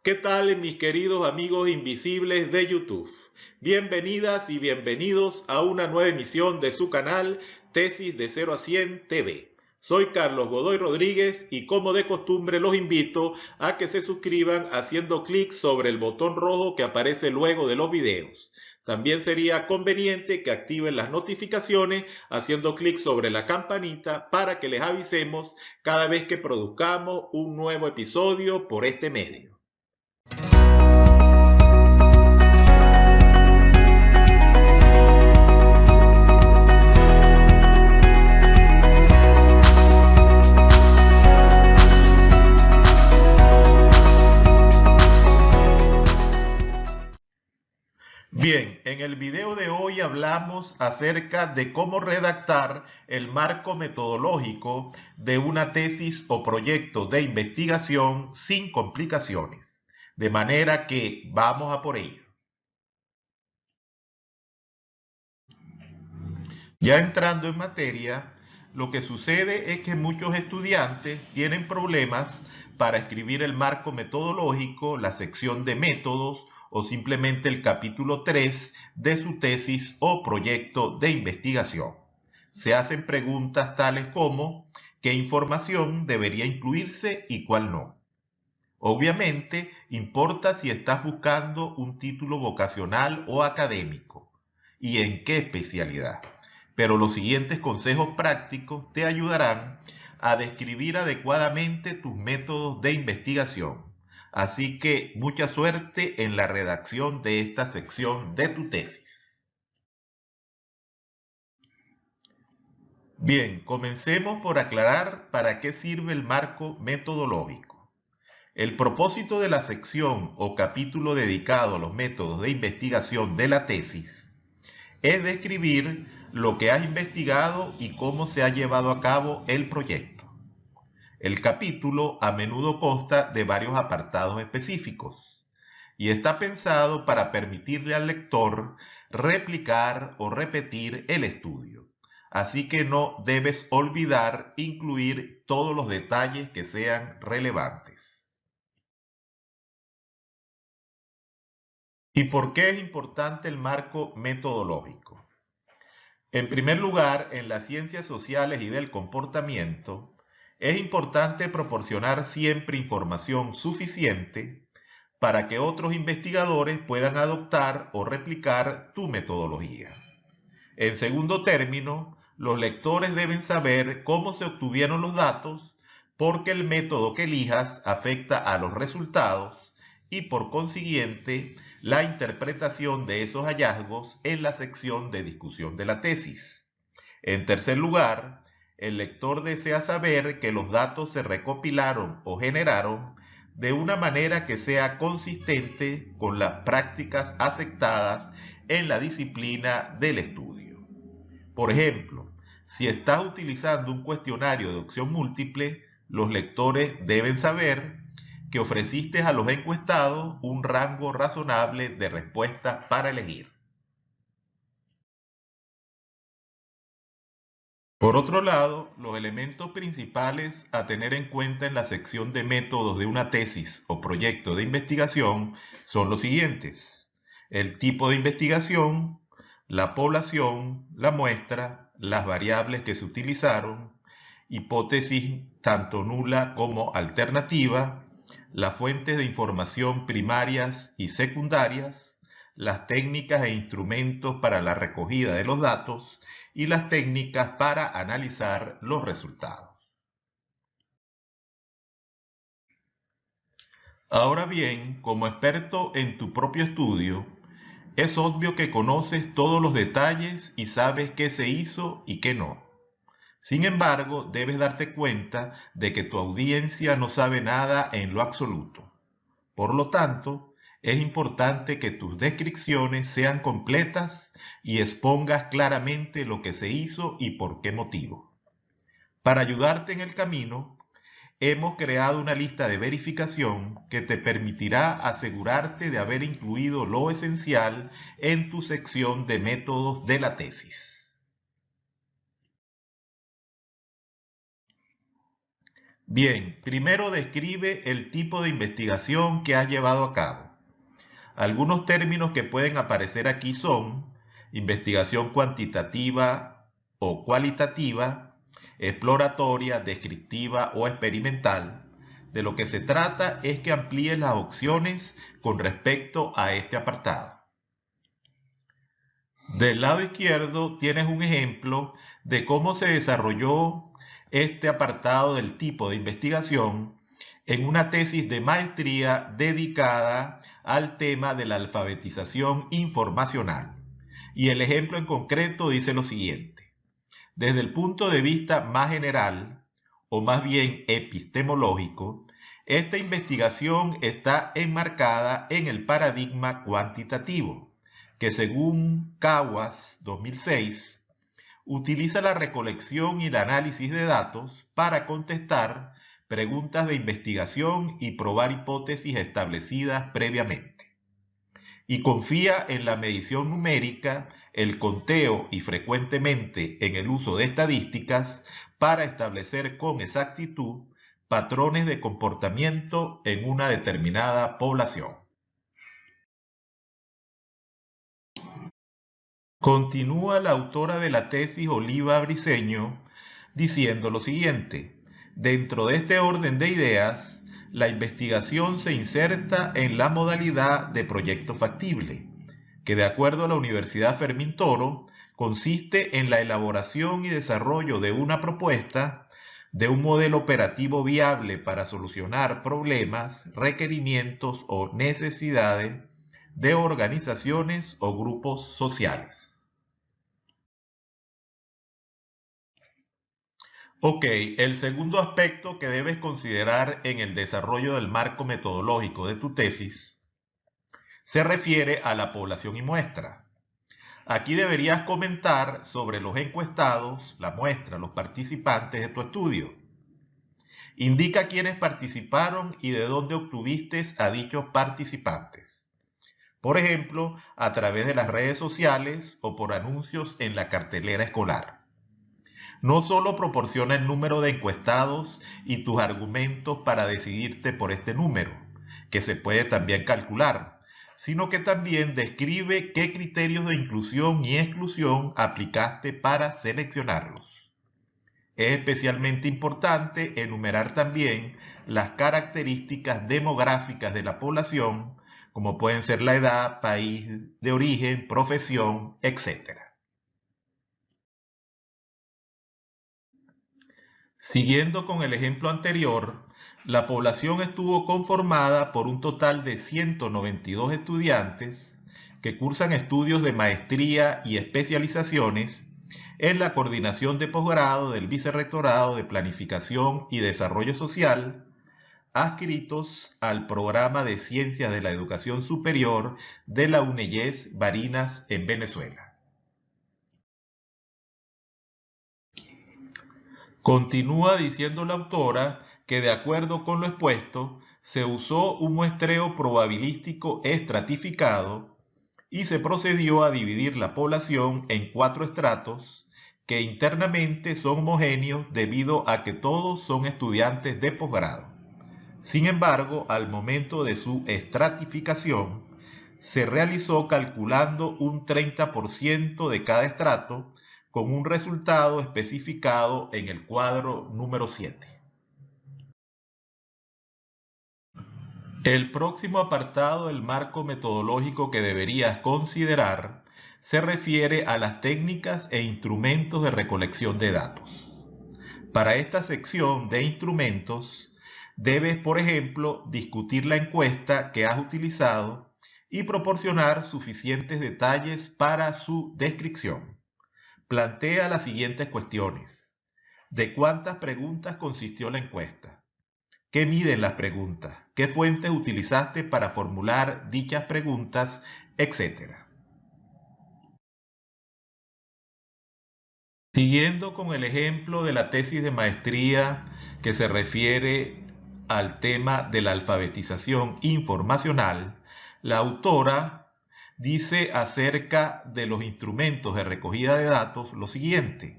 ¿Qué tal, mis queridos amigos invisibles de YouTube? Bienvenidas y bienvenidos a una nueva emisión de su canal Tesis de 0 a 100 TV. Soy Carlos Godoy Rodríguez y como de costumbre los invito a que se suscriban haciendo clic sobre el botón rojo que aparece luego de los videos. También sería conveniente que activen las notificaciones haciendo clic sobre la campanita para que les avisemos cada vez que produzcamos un nuevo episodio por este medio. Bien, en el video de hoy hablamos acerca de cómo redactar el marco metodológico de una tesis o proyecto de investigación sin complicaciones. De manera que vamos a por ello. Ya entrando en materia, lo que sucede es que muchos estudiantes tienen problemas para escribir el marco metodológico, la sección de métodos o simplemente el capítulo 3 de su tesis o proyecto de investigación. Se hacen preguntas tales como ¿qué información debería incluirse y cuál no? Obviamente, importa si estás buscando un título vocacional o académico y en qué especialidad. Pero los siguientes consejos prácticos te ayudarán a describir adecuadamente tus métodos de investigación. Así que mucha suerte en la redacción de esta sección de tu tesis. Bien, comencemos por aclarar para qué sirve el marco metodológico. El propósito de la sección o capítulo dedicado a los métodos de investigación de la tesis es describir lo que has investigado y cómo se ha llevado a cabo el proyecto. El capítulo a menudo consta de varios apartados específicos y está pensado para permitirle al lector replicar o repetir el estudio. Así que no debes olvidar incluir todos los detalles que sean relevantes. ¿Y por qué es importante el marco metodológico? En primer lugar, en las ciencias sociales y del comportamiento, es importante proporcionar siempre información suficiente para que otros investigadores puedan adoptar o replicar tu metodología. En segundo término, los lectores deben saber cómo se obtuvieron los datos porque el método que elijas afecta a los resultados y por consiguiente la interpretación de esos hallazgos en la sección de discusión de la tesis. En tercer lugar, el lector desea saber que los datos se recopilaron o generaron de una manera que sea consistente con las prácticas aceptadas en la disciplina del estudio. Por ejemplo, si estás utilizando un cuestionario de opción múltiple, los lectores deben saber que ofreciste a los encuestados un rango razonable de respuestas para elegir. Por otro lado, los elementos principales a tener en cuenta en la sección de métodos de una tesis o proyecto de investigación son los siguientes: el tipo de investigación, la población, la muestra, las variables que se utilizaron, hipótesis tanto nula como alternativa, las fuentes de información primarias y secundarias, las técnicas e instrumentos para la recogida de los datos y las técnicas para analizar los resultados. Ahora bien, como experto en tu propio estudio, es obvio que conoces todos los detalles y sabes qué se hizo y qué no. Sin embargo, debes darte cuenta de que tu audiencia no sabe nada en lo absoluto. Por lo tanto, es importante que tus descripciones sean completas y expongas claramente lo que se hizo y por qué motivo. Para ayudarte en el camino, hemos creado una lista de verificación que te permitirá asegurarte de haber incluido lo esencial en tu sección de métodos de la tesis. Bien, primero describe el tipo de investigación que has llevado a cabo. Algunos términos que pueden aparecer aquí son investigación cuantitativa o cualitativa, exploratoria, descriptiva o experimental. De lo que se trata es que amplíes las opciones con respecto a este apartado. Del lado izquierdo tienes un ejemplo de cómo se desarrolló este apartado del tipo de investigación en una tesis de maestría dedicada al tema de la alfabetización informacional. Y el ejemplo en concreto dice lo siguiente: desde el punto de vista más general, o más bien epistemológico, esta investigación está enmarcada en el paradigma cuantitativo, que según Caguas 2006, utiliza la recolección y el análisis de datos para contestar preguntas de investigación y probar hipótesis establecidas previamente. Y confía en la medición numérica, el conteo y frecuentemente en el uso de estadísticas para establecer con exactitud patrones de comportamiento en una determinada población. Continúa la autora de la tesis, Oliva Briceño, diciendo lo siguiente: dentro de este orden de ideas, la investigación se inserta en la modalidad de proyecto factible, que de acuerdo a la Universidad Fermín Toro, consiste en la elaboración y desarrollo de una propuesta de un modelo operativo viable para solucionar problemas, requerimientos o necesidades de organizaciones o grupos sociales. Ok, el segundo aspecto que debes considerar en el desarrollo del marco metodológico de tu tesis se refiere a la población y muestra. Aquí deberías comentar sobre los encuestados, la muestra, los participantes de tu estudio. Indica quiénes participaron y de dónde obtuviste a dichos participantes. Por ejemplo, a través de las redes sociales o por anuncios en la cartelera escolar. No solo proporciona el número de encuestados y tus argumentos para decidirte por este número, que se puede también calcular, sino que también describe qué criterios de inclusión y exclusión aplicaste para seleccionarlos. Es especialmente importante enumerar también las características demográficas de la población, como pueden ser la edad, país de origen, profesión, etc. Siguiendo con el ejemplo anterior, la población estuvo conformada por un total de 192 estudiantes que cursan estudios de maestría y especializaciones en la coordinación de posgrado del Vicerrectorado de Planificación y Desarrollo Social, adscritos al programa de Ciencias de la Educación Superior de la UNEYES Barinas en Venezuela. Continúa diciendo la autora que de acuerdo con lo expuesto, se usó un muestreo probabilístico estratificado y se procedió a dividir la población en 4 estratos que internamente son homogéneos debido a que todos son estudiantes de posgrado. Sin embargo, al momento de su estratificación, se realizó calculando un 30% de cada estrato, con un resultado especificado en el cuadro número 7. El próximo apartado del marco metodológico que deberías considerar se refiere a las técnicas e instrumentos de recolección de datos. Para esta sección de instrumentos, debes, por ejemplo, discutir la encuesta que has utilizado y proporcionar suficientes detalles para su descripción. Plantea las siguientes cuestiones. ¿De cuántas preguntas consistió la encuesta? ¿Qué miden las preguntas? ¿Qué fuentes utilizaste para formular dichas preguntas? Etcétera. Siguiendo con el ejemplo de la tesis de maestría que se refiere al tema de la alfabetización informacional, la autora dice acerca de los instrumentos de recogida de datos lo siguiente: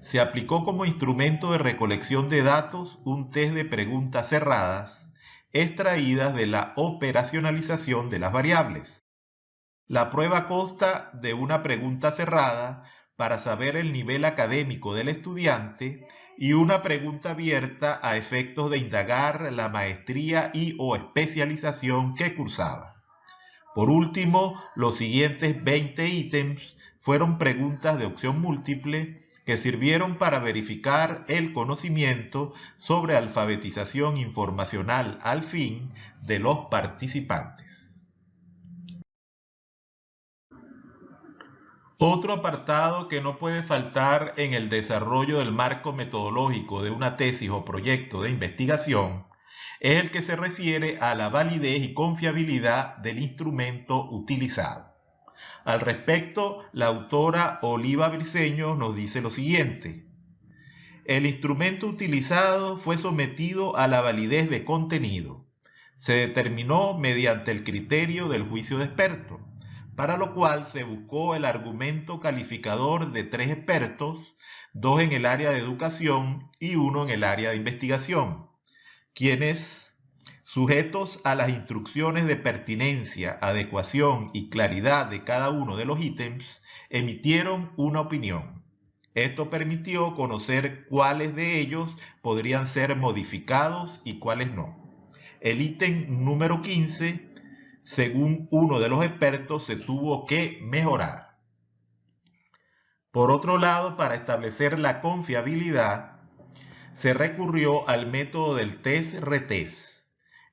se aplicó como instrumento de recolección de datos un test de preguntas cerradas extraídas de la operacionalización de las variables. La prueba consta de una pregunta cerrada para saber el nivel académico del estudiante y una pregunta abierta a efectos de indagar la maestría y/o especialización que cursaba. Por último, los siguientes 20 ítems fueron preguntas de opción múltiple que sirvieron para verificar el conocimiento sobre alfabetización informacional al fin de los participantes. Otro apartado que no puede faltar en el desarrollo del marco metodológico de una tesis o proyecto de investigación es el que se refiere a la validez y confiabilidad del instrumento utilizado. Al respecto, la autora Oliva Briceño nos dice lo siguiente: el instrumento utilizado fue sometido a la validez de contenido. Se determinó mediante el criterio del juicio de experto, para lo cual se buscó el argumento calificador de 3 expertos, 2 en el área de educación y 1 en el área de investigación, quienes, sujetos a las instrucciones de pertinencia, adecuación y claridad de cada uno de los ítems, emitieron una opinión. Esto permitió conocer cuáles de ellos podrían ser modificados y cuáles no. El ítem número 15, según uno de los expertos, se tuvo que mejorar. Por otro lado, para establecer la confiabilidad, se recurrió al método del test-retest.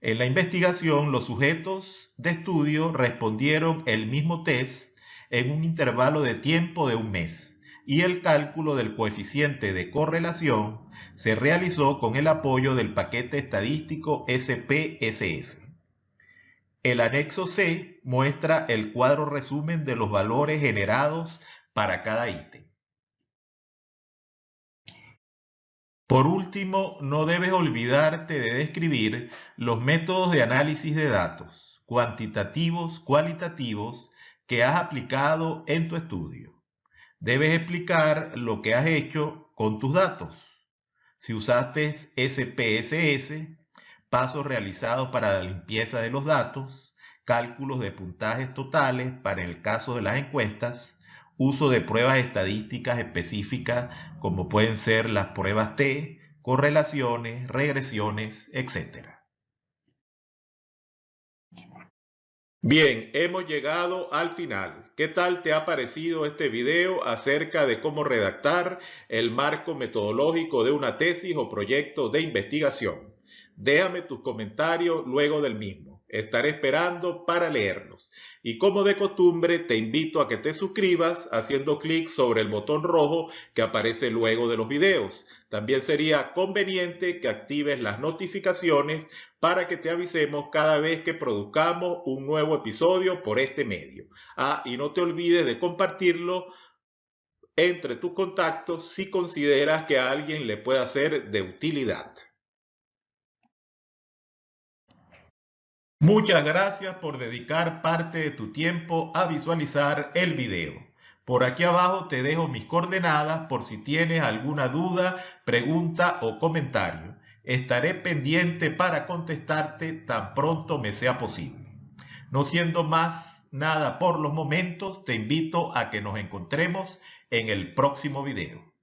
En la investigación, los sujetos de estudio respondieron el mismo test en un intervalo de tiempo de un mes, y el cálculo del coeficiente de correlación se realizó con el apoyo del paquete estadístico SPSS. El anexo C muestra el cuadro resumen de los valores generados para cada ítem. Por último, no debes olvidarte de describir los métodos de análisis de datos, cuantitativos, cualitativos, que has aplicado en tu estudio. Debes explicar lo que has hecho con tus datos. Si usaste SPSS, pasos realizados para la limpieza de los datos, cálculos de puntajes totales para el caso de las encuestas, uso de pruebas estadísticas específicas como pueden ser las pruebas T, correlaciones, regresiones, etc. Bien, hemos llegado al final. ¿Qué tal te ha parecido este video acerca de cómo redactar el marco metodológico de una tesis o proyecto de investigación? Déjame tus comentarios luego del mismo. Estaré esperando para leerlos. Y como de costumbre, te invito a que te suscribas haciendo clic sobre el botón rojo que aparece luego de los videos. También sería conveniente que actives las notificaciones para que te avisemos cada vez que produzcamos un nuevo episodio por este medio. Y no te olvides de compartirlo entre tus contactos si consideras que a alguien le pueda ser de utilidad. Muchas gracias por dedicar parte de tu tiempo a visualizar el video. Por aquí abajo te dejo mis coordenadas por si tienes alguna duda, pregunta o comentario. Estaré pendiente para contestarte tan pronto me sea posible. No siendo más nada por los momentos, te invito a que nos encontremos en el próximo video.